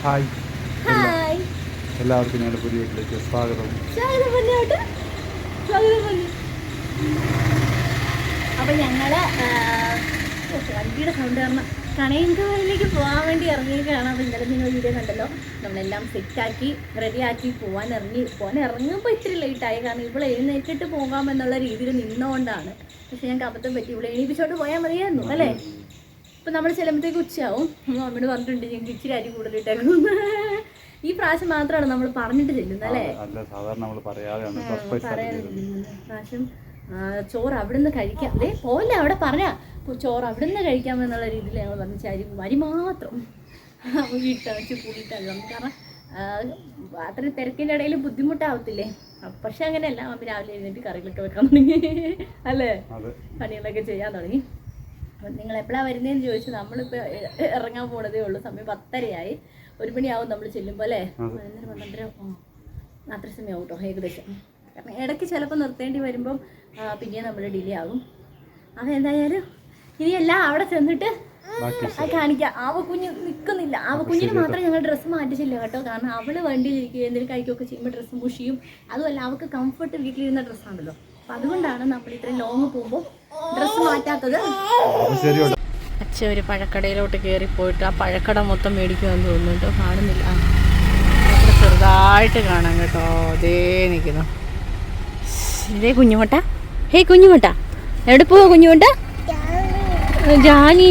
Hi hi എല്ലാവർക്കും ഞങ്ങളുടെ പുതിയ വീട്ടിലേക്ക് സ്വാഗതം. അപ്പം ഞങ്ങള് വണ്ടിയുടെ സൗണ്ട് കാരണം കണയങ്കവലിലേക്ക് പോകാൻ വേണ്ടി ഇറങ്ങിയൊക്കെയാണ്. അപ്പം ഇന്നലെ നിങ്ങൾ വീഡിയോ കണ്ടല്ലോ, നമ്മളെല്ലാം സെറ്റാക്കി റെഡിയാക്കി പോകാൻ ഇറങ്ങുമ്പോൾ ഇത്തിരി ലേറ്റായി. കാരണം ഇവിടെ എഴുന്നേറ്റിട്ട് പോകാമെന്നുള്ള രീതിയിൽ നിന്നുകൊണ്ടാണ്. പക്ഷെ ഞങ്ങൾക്ക് അബദ്ധം പറ്റി. ഇവിടെ എണീപ്പിച്ചോട്ട് പോയാൽ മതിയായിരുന്നു അല്ലേ. ഇപ്പം നമ്മൾ ചെല്ലുമ്പോഴത്തേക്ക് ഉച്ചയാവും. അമ്മയോട് പറഞ്ഞിട്ടുണ്ട് ഞങ്ങൾക്ക് ഇച്ചിരി അരി കൂടുതലിട്ടേക്കും. ഈ പ്രാവശ്യം മാത്രമാണ് നമ്മൾ പറഞ്ഞിട്ട് ചെല്ലുന്നത് അല്ലേ. പ്രാവശ്യം ചോറ് അവിടുന്ന് കഴിക്കാം. അല്ലേ പോലെ അവിടെ പറഞ്ഞാ ചോറ് അവിടുന്ന് കഴിക്കാമെന്നുള്ള രീതിയിൽ ഞങ്ങൾ പറഞ്ഞു. അരി മാത്രം വീട്ടച്ച് കൂടിയിട്ടാണ്. കാരണം അത്രയും തിരക്കിൻ്റെ ഇടയിൽ ബുദ്ധിമുട്ടാവത്തില്ലേ. പക്ഷെ അങ്ങനെയല്ല, അമ്മ രാവിലെ എഴുന്നേറ്റ് കറികളൊക്കെ വെക്കാൻ തുടങ്ങി അല്ലേ, പണികളൊക്കെ ചെയ്യാൻ തുടങ്ങി. അപ്പം നിങ്ങൾ എപ്പോഴാണ് വരുന്നതെന്ന് ചോദിച്ചു. നമ്മളിപ്പോൾ ഇറങ്ങാൻ പോണതേ ഉള്ളൂ. സമയം 10:30 1 മണിയാവും നമ്മൾ ചെല്ലുമ്പോൾ അല്ലേ. 12 അത്ര സമയമാവും കേട്ടോ ഏകദേശം. കാരണം ഇടയ്ക്ക് ചിലപ്പോൾ നിർത്തേണ്ടി വരുമ്പം പിന്നെ നമ്മൾ ഡിലേ ആകും. അതെന്തായാലും ഇനിയെല്ലാം അവിടെ ചെന്നിട്ട് കാണിക്കാം. ആവക്കുഞ്ഞ് നിൽക്കുന്നില്ല. ആവക്കുഞ്ഞിന് മാത്രം ഞങ്ങൾ ഡ്രസ്സ് മാറ്റിച്ചില്ല കേട്ടോ. കാരണം അവൾ വണ്ടിയിലിരിക്കുക എന്തെങ്കിലും കഴിക്കുകയൊക്കെ ചെയ്യുമ്പോൾ ഡ്രസ്സ് മുഷിയും. അതുമല്ല അവൾക്ക് കംഫർട്ട് വീട്ടിലിരുന്ന ഡ്രസ്സാണല്ലോ. അപ്പം അതുകൊണ്ടാണ് നമ്മൾ ഇത്രയും ലോങ് പോകുമ്പോൾ ഡ്രസ്സ് മാറ്റാത്തത്. അച്ഛൻ ഒരു പഴക്കടയിലോട്ട് കയറിപ്പോയിട്ട് ആ പഴക്കട മൊത്തം മേടിക്കുമെന്ന് തോന്നുന്നുണ്ട്. കാണുന്നില്ല, ചെറുതായിട്ട് കാണാം കേട്ടോ. അതേ നിൽക്കുന്നു. ഇതേ കുഞ്ഞുമുട്ട. ഹേയ് കുഞ്ഞുമുട്ട, എവിടെ പോവാ കുഞ്ഞുമുട്ട? ജോനി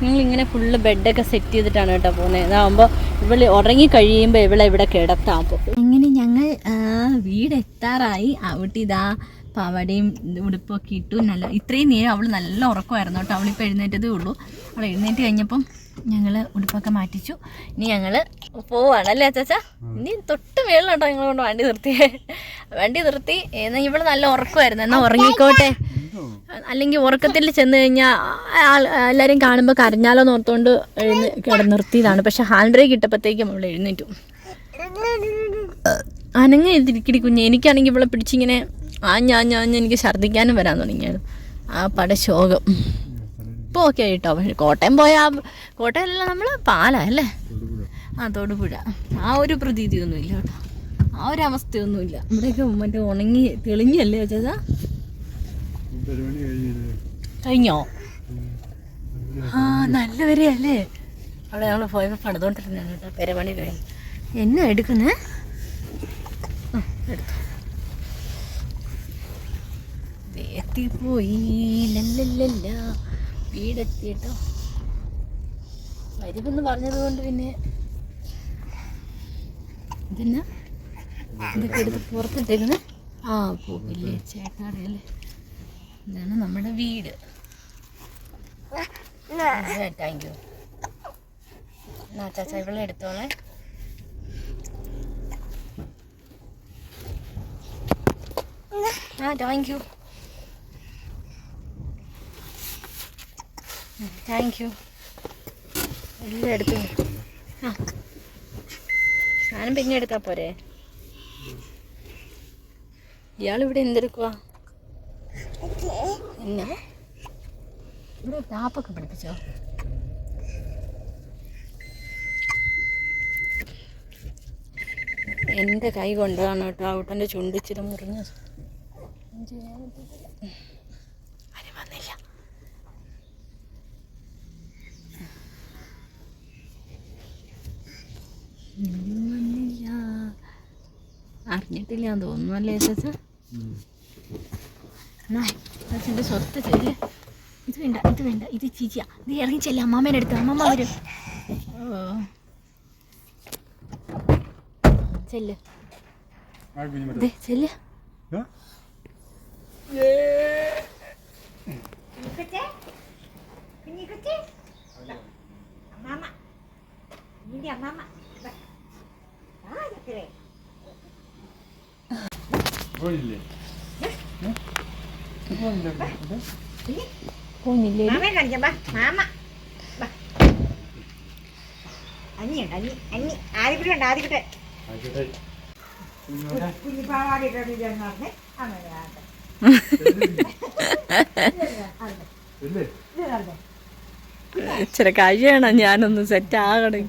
ഞങ്ങളിങ്ങനെ ഫുള്ള് ബെഡൊക്കെ സെറ്റ് ചെയ്തിട്ടാണ് കേട്ടോ പോകുന്നത്. ഇതാകുമ്പോൾ ഇവള് ഉറങ്ങി കഴിയുമ്പോൾ ഇവിടെ കിടത്താം. അപ്പോൾ ഇങ്ങനെ ഞങ്ങൾ വീടെത്താറായി. അവിടെ ഇതാ പാവാടയും ഉടുപ്പൊക്കെ ഇട്ടു. ഇത്രയും നേരം അവൾ നല്ല ഉറക്കമായിരുന്നു കേട്ടോ. അവളിപ്പോൾ എഴുന്നേറ്റതേ ഉള്ളൂ. അവൾ എഴുന്നേറ്റ് കഴിഞ്ഞപ്പം ഞങ്ങൾ ഉടുപ്പൊക്കെ മാറ്റിച്ചു. ഇനി ഞങ്ങൾ പോവാണല്ലേ ചാച്ചാ. ഇനി തൊട്ട് മേളിൽ കേട്ടോ ഞങ്ങൾ കൊണ്ട് വണ്ടി നിർത്തി. എന്നാൽ ഇവൾ നല്ല ഉറക്കമായിരുന്നു. എന്നാൽ ഉറങ്ങിക്കോട്ടെ, അല്ലെങ്കിൽ ഉറക്കത്തിൽ ചെന്ന് കഴിഞ്ഞാൽ എല്ലാവരും കാണുമ്പോൾ കരഞ്ഞാലോ നോർത്തുകൊണ്ട് നിർത്തിയതാണ്. പക്ഷെ ഹാൻഡ് ബ്രേക്ക് ഇട്ടപ്പോഴത്തേക്കും അവൾ എഴുന്നേറ്റു. അനങ്ങ എഴുതിരിക്കടി കുഞ്ഞ്. എനിക്കാണെങ്കിൽ ഇവളെ പിടിച്ചിങ്ങനെ എനിക്ക് ഛർദ്ദിക്കാനും വരാൻ തുടങ്ങിയത്. ആ പടശോകം ഇപ്പോൾ ഓക്കെ ആയിട്ടോ. പക്ഷെ കോട്ടയം കോട്ടയമല്ല, നമ്മൾ പാലല്ലേ, തൊടുപുഴ. ആ ഒരു പ്രതീതിയൊന്നുമില്ല കേട്ടോ, ആ ഒരു അവസ്ഥയൊന്നുമില്ല. ഇവിടെയൊക്കെ മറ്റേ ഉണങ്ങി തെളിഞ്ഞല്ലേ ചേച്ചാ. കഴിഞ്ഞോ? നല്ല വരെയല്ലേ. അവിടെ ഞങ്ങൾ പോയപ്പോൾ പണിതുകൊണ്ടിരുന്നതാണ് കേട്ടോ. പെരപണി കഴിഞ്ഞു. എന്നാ എടുക്കുന്നേ? എടുത്തു. എത്തിപ്പോയി. ലല്ലല്ല വീടെത്തി കേട്ടോ. വരുമെന്ന് പറഞ്ഞത് കൊണ്ട് പിന്നെ ഇതെന്നാ ഇതൊക്കെ എടുത്ത് പുറത്തിട്ടേക്കുന്നത്. പോവില്ലേ ചേട്ടാടെ അല്ലേ. ഇതാണ് നമ്മുടെ വീട്. Thank you. ചാച്ചാ ഇവിടെ എടുത്തോളെ. Thank you. Thank you. എല്ലാം എടുത്തു. സാധനം പിന്നെ എടുത്താൽ പോരെ. ഇയാളിവിടെ എന്തെടുക്കുക? എന്നാ ഇവിടെ ടാപ്പൊക്കെ പിടിപ്പിച്ചോ? എൻ്റെ കൈ കൊണ്ടതാണ് കേട്ടോ ഔട്ടൻ്റെ ചുണ്ടിച്ചിട്ട് മുറിഞ്ഞ. ആരും വന്നില്ല. അറിഞ്ഞിട്ടില്ല തോന്നുന്നു അല്ലേ ചേച്ചാ. അച്ഛൻ്റെ സ്വത്ത് ചെല്ല്. ഇത് വേണ്ട ഇത് ചീച്ചിയാ. ഇത് ഇറങ്ങി ചെല്ല. അമ്മാമ്മേനെ അടുത്ത് അമ്മമ്മ വരും. ചെല്ല് ചെല്ല്. ഇച്ചിരി കഴിയണം ഞാനൊന്ന് സെറ്റ് ആകണം.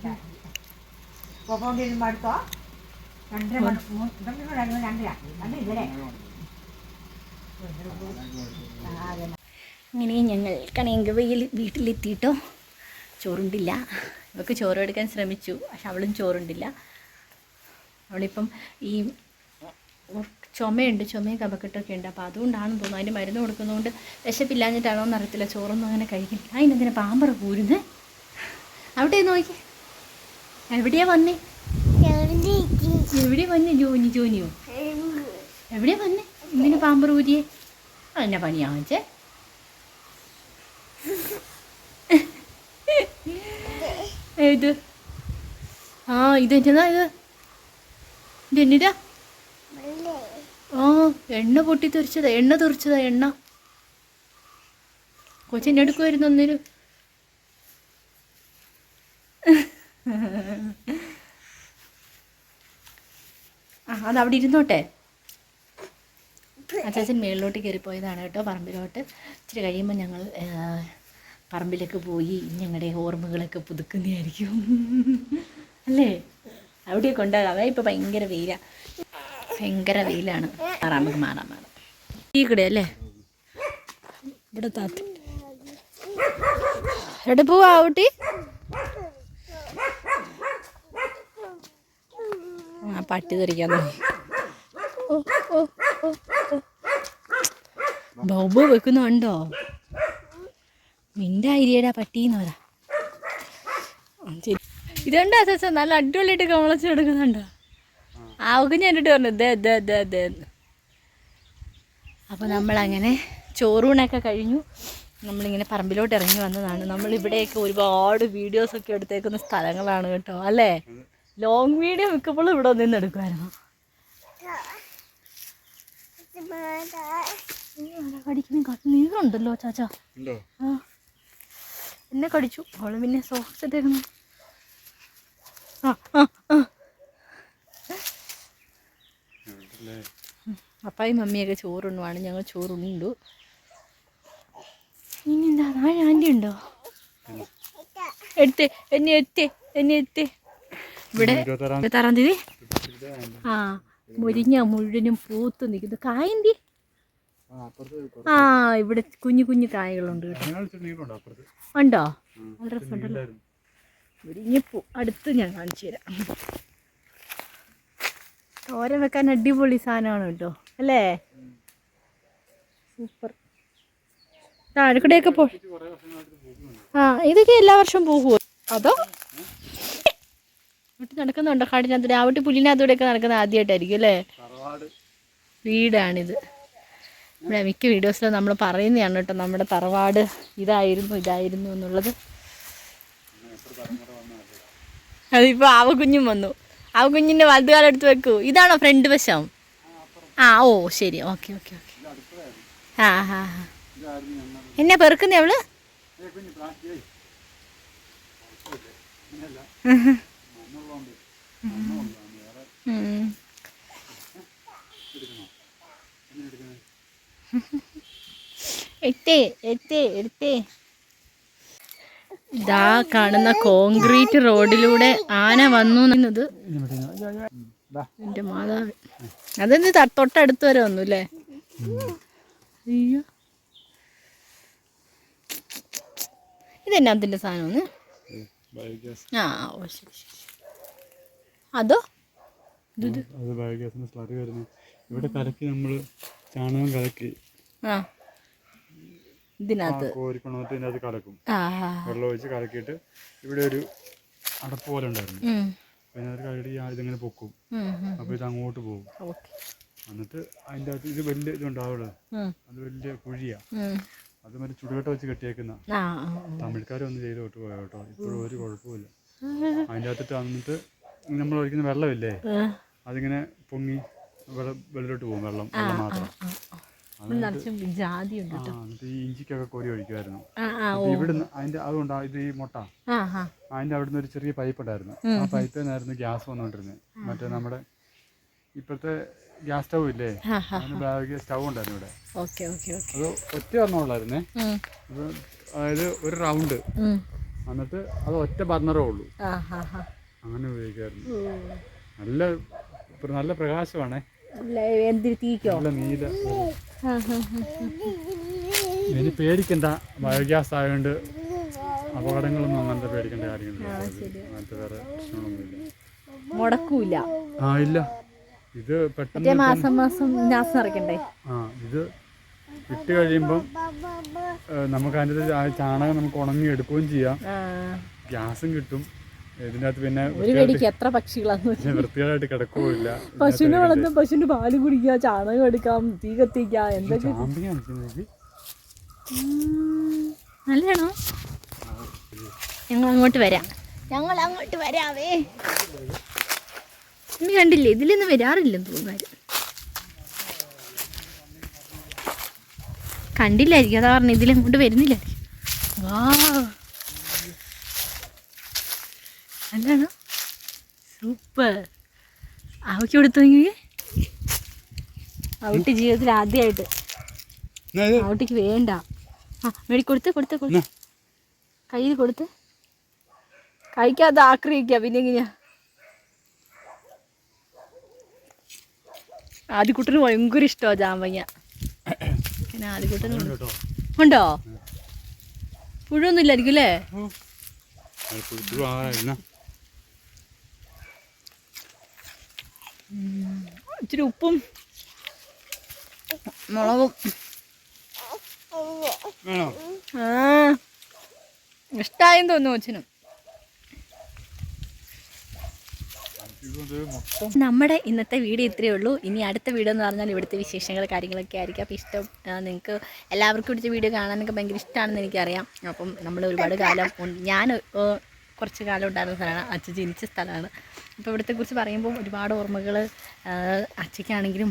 പോയിക്കൊണ്ടിരുമ്പോൾ അടുത്തോ 2 മണിക്കൂർ 2 ഇല്ലേ. അങ്ങനെ ഞങ്ങൾ കണിയങ്കവയിൽ വീട്ടിലെത്തിയിട്ടോ. ചോറുണ്ടില്ല. ഇവൾക്ക് ചോറ് എടുക്കാൻ ശ്രമിച്ചു, പക്ഷെ അവളും ചോറുണ്ടില്ല. അവളിപ്പം ഈ ചുമയുണ്ട്, ചുമയും കഫക്കെട്ടൊക്കെ ഉണ്ട്. അപ്പോൾ അതുകൊണ്ടാണെന്ന് തോന്നുന്നു. അതിന് മരുന്ന് കൊടുക്കുന്നതുകൊണ്ട് വിശപ്പില്ലാഞ്ഞിട്ടാണോ എന്നറിയത്തില്ല, ചോറൊന്നും അങ്ങനെ കഴിക്കുന്നില്ല. അതിനെന്തിനാ പാമ്പർ കൂരുന്നത്? അവിടെ നോക്കി, എവിടെയാ വന്നേ? എവിടെയാ വന്നേ? ജോനിയോ എവിടെയാ വന്നേ? ഇങ്ങനെ പാമ്പർ ഊരിയേ? അതെന്നെ പണിയാ വെച്ചേ. ഇത് ഇതെന്നാ ഇതെന്നിതാ? എണ്ണ പൊട്ടി തെറിച്ചതാ, എണ്ണ കൊച്ചിൻ്റെ അടുക്കുമായിരുന്നു ഒന്നൊരു. അതവിടെ ഇരുന്നോട്ടെ. അച്ചാച്ചൻ മേളിലോട്ട് കയറിപ്പോയതാണ് കേട്ടോ, പറമ്പിലോട്ട്. ഇച്ചിരി കഴിയുമ്പോൾ ഞങ്ങൾ പറമ്പിലൊക്കെ പോയി ഞങ്ങളുടെ ഓർമ്മകളൊക്കെ പുതുക്കുന്നതായിരിക്കും അല്ലേ? അവിടെയൊക്കെ ഉണ്ടാകാം. ഇപ്പോൾ ഭയങ്കര വെയിലാണ്. നമുക്ക് മാറാം. ഈ കൂടെ അല്ലേ ഇവിടെ താത്തി എവിടെ പോവാ ഊട്ടി? പട്ടി തെറിക്കാൻ തുടങ്ങി. ബൗബ് വെക്കുന്നുണ്ടോ? നിന്റെ ഐരിയടാ പട്ടീന്ന് പറ. ഇതുണ്ടോ ചേച്ചാ? നല്ല അടിപൊളിയായിട്ട് കമളച്ച് എടുക്കുന്നുണ്ടോ? അവക്ക് ഞാൻ എന്നിട്ട് പറഞ്ഞു അപ്പോൾ നമ്മളങ്ങനെ ചോറൂണൊക്കെ കഴിഞ്ഞു. നമ്മളിങ്ങനെ പറമ്പിലോട്ട് ഇറങ്ങി വന്നതാണ്. നമ്മളിവിടെയൊക്കെ ഒരുപാട് വീഡിയോസൊക്കെ എടുത്തേക്കുന്ന സ്ഥലങ്ങളാണ് കേട്ടോ, അല്ലേ? ലോങ് വീഡിയോ മിക്കപ്പോഴും ഇവിടെ നിന്ന് എടുക്കുമായിരുന്നു. നീറുണ്ടല്ലോ ചാച്ചാ. എന്നെ കടിച്ചു. അവള് പിന്നെ സോക്സ് ഇട്ടേക്കുന്നു. അപ്പായും മമ്മിയൊക്കെ ചോറുണ്ണുവാണ്. ഞങ്ങൾ ചോറുണ്ടു. ഇനി എന്താ ആൻറ്റി ഉണ്ടോ? എന്നെ എത്തി ഇവിടെ 26-ാം തീയതി മുരിങ്ങ മുഴുവനും പൂത്ത് നിൽക്കുന്നു. കായന്തി ഇവിടെ കുഞ്ഞു കായകളുണ്ട് കേട്ടോ. ഉണ്ടോ? നല്ല രസമുണ്ടല്ലോ. മുരിങ്ങപ്പൂ അടുത്ത് ഞാൻ കാണിച്ചു തരാം. തോരൻ വെക്കാൻ അടിപൊളി സാധനമാണ് കേട്ടോ, അല്ലേ? സൂപ്പർ. താഴെക്കൂടെയൊക്കെ ഇതൊക്കെ എല്ലാ വർഷവും പോകുമോ? അതോ വീട്ടിൽ നടക്കുന്നുണ്ടോ? കാടിനകത്തൂടെ ആവട്ടി പുല്ലിനകത്തൂടെയൊക്കെ നടക്കുന്നത് ആദ്യമായിട്ടായിരിക്കും അല്ലേ? വീടാണിത്. ഇവിടെ മിക്ക വീഡിയോസിലും നമ്മൾ പറയുന്നതാണ് കേട്ടോ, നമ്മുടെ തറവാട് ഇതായിരുന്നു എന്നുള്ളത്. അതിപ്പോൾ ആവക്കുഞ്ഞും വന്നു. ആവക്കുഞ്ഞിൻ്റെ വലതുകാലം എടുത്ത് വെക്കൂ. ഇതാണോ ഫ്രണ്ട് വശം? ഓ ശരി, ഓക്കെ. എന്നാ പെറുക്കുന്നേ അവള്? എടുത്തേ. ഇതാ കാണുന്ന കോൺക്രീറ്റ് റോഡിലൂടെ ആന വന്നു എന്നത്. എൻ്റെ മാതാവ്, അതെന്ത് തൊട്ടടുത്ത് വരെ വന്നു അല്ലേ? അയ്യോ, ഇതെന്നാ അതിൻ്റെ സാധനം? ഓ ശരി. അതോ അത് ബയോഗ്യാസിന്റെ സ്ലറി വരുന്നു. ഇവിടെ കലക്കി നമ്മൾ ചാണകം കലക്കി ഇതിനകത്ത് കോരിക്കൊണ്ടിട്ട് ഇതിനകത്ത് കലക്കും. വെള്ളം ഒഴിച്ച് കലക്കിയിട്ട് ഇവിടെ ഒരു അടപ്പ് പോലെ ഉണ്ടായിരുന്നു. അതിനകത്ത് കലക്കി ഇതിങ്ങനെ പൊക്കും. അപ്പോൾ ഇത് അങ്ങോട്ട് പോകും. എന്നിട്ട് അതിൻ്റെ അകത്ത് ഇത് വലിയ ഇതുണ്ടാവുള്ളൂ. അത് വലിയ കുഴിയാ. അത് മറ്റേ ചുടുകട്ട വെച്ച് കെട്ടിയേക്കുന്ന തമിഴ്ക്കാരൊന്നും ചെയ്ത് വിട്ട് പോയോ കേട്ടോ. ഇപ്പോഴും ഒരു കുഴപ്പമില്ല. അതിൻ്റെ അകത്തിട്ട് എന്നിട്ട് നമ്മൾ ഒഴിക്കുന്ന വെള്ളമില്ലേ, അതിങ്ങനെ പൊങ്ങി വെള്ളത്തിലോട്ട് പോകും. വെള്ളം മാത്രം. എന്നിട്ട് ഈ ഇഞ്ചിക്കൊക്കെ കോരി ഒഴിക്കുമായിരുന്നു. ഇവിടുന്ന് അതിന്റെ അതുകൊണ്ടാ ഇത് ഈ മുട്ട അതിന്റെ അവിടുന്ന് ഒരു ചെറിയ പൈപ്പ് ഉണ്ടായിരുന്നു. ആ പൈപ്പിൽ നിന്നായിരുന്നു ഗ്യാസ് വന്നുകൊണ്ടിരുന്നത്. മറ്റേ നമ്മുടെ ഇപ്പോഴത്തെ ഗ്യാസ് സ്റ്റൗ ഇല്ലേ, അതിന് സ്റ്റൗ ഉണ്ടായിരുന്നു ഇവിടെ. അത് ഒറ്റ ഒരെണ്ണമുള്ളായിരുന്നേ. അതായത് ഒരു റൗണ്ട്, എന്നിട്ട് അത് ഒറ്റ ബർണറേ ഉള്ളൂ. അങ്ങനെ ഉപയോഗിക്കാറുണ്ട്. നല്ല പ്രകാശമാണേ, എന്തിന് തീക്കോ? നല്ല നീല. ഇനി പേടിക്കണ്ട, ബയോഗ്യാസ് ആയതുകൊണ്ട് അപകടങ്ങളൊന്നും അങ്ങനത്തെ പേടിക്കേണ്ട കാര്യങ്ങളില്ല. അങ്ങനത്തെ വേറെ പ്രശ്നങ്ങളൊന്നുമില്ല, മുടക്കൂല. ഇല്ല, ഇത് പെട്ടെന്ന് മാസം നിറയ്ക്കണ്ടേ. ഇത് ഇട്ട് കഴിയുമ്പം നമുക്ക് അതിൻ്റെ ചാണകം നമുക്ക് ഉണങ്ങി എടുക്കുകയും ചെയ്യാം, ഗ്യാസും കിട്ടും ഇതിൻ്റെ അകത്ത്. പിന്നെ എത്ര പക്ഷികളാന്ന് വൃത്തികേടായിട്ട് കിടക്കുകയില്ല. പശുവിനെ വളർത്തും, പശുവിന്റെ പാല് കുടിക്കുക, ചാണകം എടുക്കാം, തീ കത്തിക്കാം, എന്തൊക്കെ. നല്ലതാണോ? ഞങ്ങൾ അങ്ങോട്ട് വരാവേ. ഇനി കണ്ടില്ലേ, ഇതിലൊന്നും വരാറില്ലെന്ന് തോന്നുന്നു. കണ്ടില്ലായിരിക്കും, അതാ പറഞ്ഞു ഇതിലങ്ങോട്ട് വരുന്നില്ലായിരിക്കും. വാ, നല്ലതാണോ? സൂപ്പർ. അവയ്ക്ക് കൊടുത്തെങ്കിൽ ഔട്ടി ജീവിതത്തിൽ ആദ്യമായിട്ട്. ഔട്ടിക്ക് വേണ്ട. കൊടുത്ത് കയ്യിൽ കൊടുത്ത് കഴിക്കാതെ ആക്രമിക്കുക. പിന്നെ എങ്ങനെയാ? ആദ്യക്കുട്ടന് ഭയങ്കര ഇഷ്ടമാണ് ജാമ്പങ്ങ. പിന്നെ ആദ്യക്കുട്ടന് ഉണ്ടോ? പുഴൊന്നും ഇല്ലായിരിക്കും അല്ലേ? ഇച്ചിരി ഉപ്പും മുളകും. ഇഷ്ടായെന്ന് തോന്നുന്നു കൊച്ചിനും. നമ്മുടെ ഇന്നത്തെ വീഡിയോ ഇത്രയേ ഉള്ളൂ. ഇനി അടുത്ത വീഡിയോ എന്ന് പറഞ്ഞാൽ ഇവിടുത്തെ വിശേഷങ്ങൾ കാര്യങ്ങളൊക്കെ ആയിരിക്കും. അപ്പോൾ ഇഷ്ടം നിങ്ങൾക്ക് എല്ലാവർക്കും ഇവിടുത്തെ വീഡിയോ കാണാനൊക്കെ ഭയങ്കര ഇഷ്ടമാണെന്ന് എനിക്കറിയാം. അപ്പം നമ്മൾ ഒരുപാട് കാലം, ഞാൻ കുറച്ച് കാലം ഉണ്ടായിരുന്ന സ്ഥലമാണ്, അച്ഛൻ ജനിച്ച സ്ഥലമാണ്. അപ്പോൾ ഇവിടുത്തെ കുറിച്ച് പറയുമ്പോൾ ഒരുപാട് ഓർമ്മകൾ അച്ഛയ്ക്കാണെങ്കിലും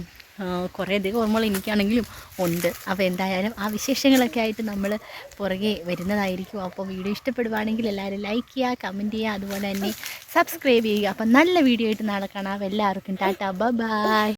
കുറേയധികം ഓർമ്മകൾ എനിക്കാണെങ്കിലും ഉണ്ട്. അപ്പോൾ എന്തായാലും ആ വിശേഷങ്ങളൊക്കെ ആയിട്ട് നമ്മൾ പുറകെ വരുന്നതായിരിക്കും. അപ്പോൾ വീഡിയോ ഇഷ്ടപ്പെടുവാണെങ്കിൽ എല്ലാവരും ലൈക്ക് ചെയ്യുക, കമൻറ്റ് ചെയ്യുക, അതുപോലെ തന്നെ സബ്സ്ക്രൈബ് ചെയ്യുക. അപ്പം നല്ല വീഡിയോ ആയിട്ട് നാളെ കാണാം. എല്ലാവർക്കും ടാറ്റാ, ബൈ.